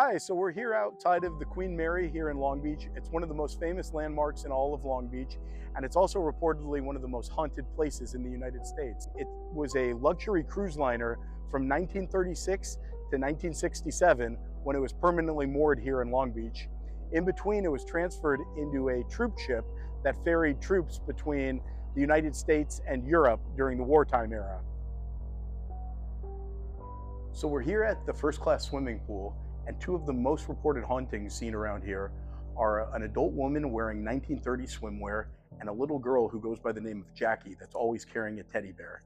Hi, so we're here outside of the Queen Mary here in Long Beach. It's one of the most famous landmarks in all of Long Beach, and it's also reportedly one of the most haunted places in the United States. It was a luxury cruise liner from 1936 to 1967 when it was permanently moored here in Long Beach. In between, it was transferred into a troop ship that ferried troops between the United States and Europe during the wartime era. So we're here at the first class swimming pool, and two of the most reported hauntings seen around here are an adult woman wearing 1930 swimwear and a little girl who goes by the name of Jackie that's always carrying a teddy bear.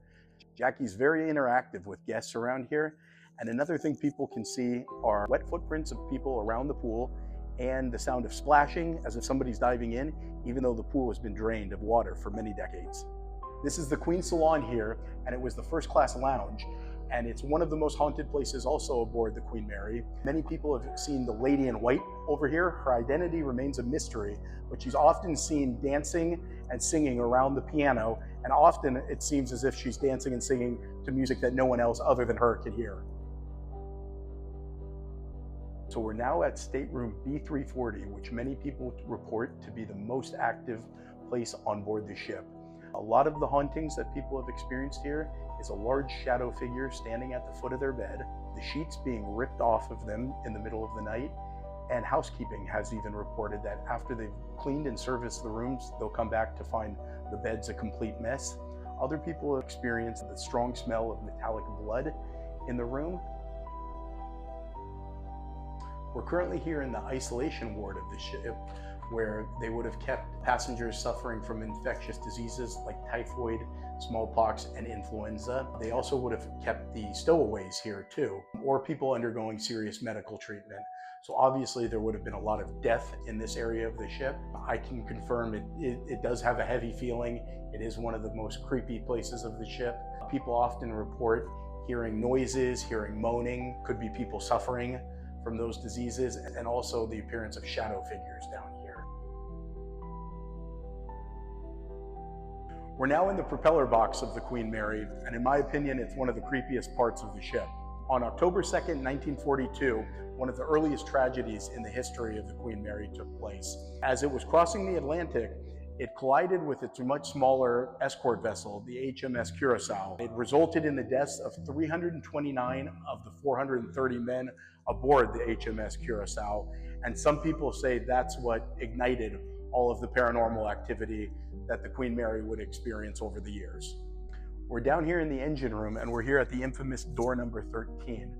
Jackie's very interactive with guests around here, and another thing people can see are wet footprints of people around the pool and the sound of splashing as if somebody's diving in, even though the pool has been drained of water for many decades. This is the Queen Salon here, and it was the first class lounge. And it's one of the most haunted places also aboard the Queen Mary. Many people have seen the lady in white over here. Her identity remains a mystery, but she's often seen dancing and singing around the piano, and often it seems as if she's dancing and singing to music that no one else other than her can hear. So we're now at stateroom B340, which many people report to be the most active place on board the ship. A lot of the hauntings that people have experienced here is a large shadow figure standing at the foot of their bed, the sheets being ripped off of them in the middle of the night, and housekeeping has even reported that after they've cleaned and serviced the rooms, they'll come back to find the beds a complete mess. Other people have experienced the strong smell of metallic blood in the room. We're currently here in the isolation ward of the ship, where they would have kept passengers suffering from infectious diseases like typhoid, smallpox, and influenza. They also would have kept the stowaways here too, or people undergoing serious medical treatment. So obviously there would have been a lot of death in this area of the ship. I can confirm it does have a heavy feeling. It is one of the most creepy places of the ship. People often report hearing noises, hearing moaning, could be people suffering from those diseases, and also the appearance of shadow figures down here. We're now in the propeller box of the Queen Mary, and in my opinion, it's one of the creepiest parts of the ship. On October 2nd, 1942, one of the earliest tragedies in the history of the Queen Mary took place. As it was crossing the Atlantic, it collided with its much smaller escort vessel, the HMS Curacao. It resulted in the deaths of 329 of the 430 men aboard the HMS Curacao, and some people say that's what ignited all of the paranormal activity that the Queen Mary would experience over the years. We're down here in the engine room, and we're here at the infamous door number 13.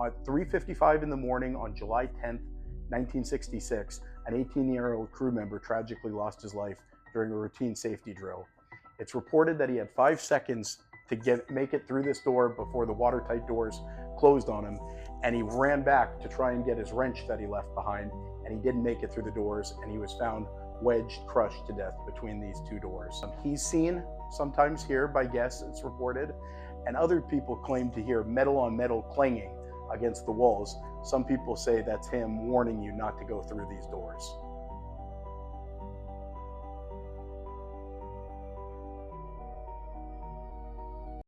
At 3:55 in the morning on July 10th, 1966, an 18-year-old crew member tragically lost his life during a routine safety drill. It's reported that he had 5 seconds to make it through this door before the watertight doors closed on him, and he ran back to try and get his wrench that he left behind, and he didn't make it through the doors, and he was found wedged, crushed to death between these two doors. He's seen sometimes here by guests, it's reported, and other people claim to hear metal on metal clanging against the walls. Some people say that's him warning you not to go through these doors.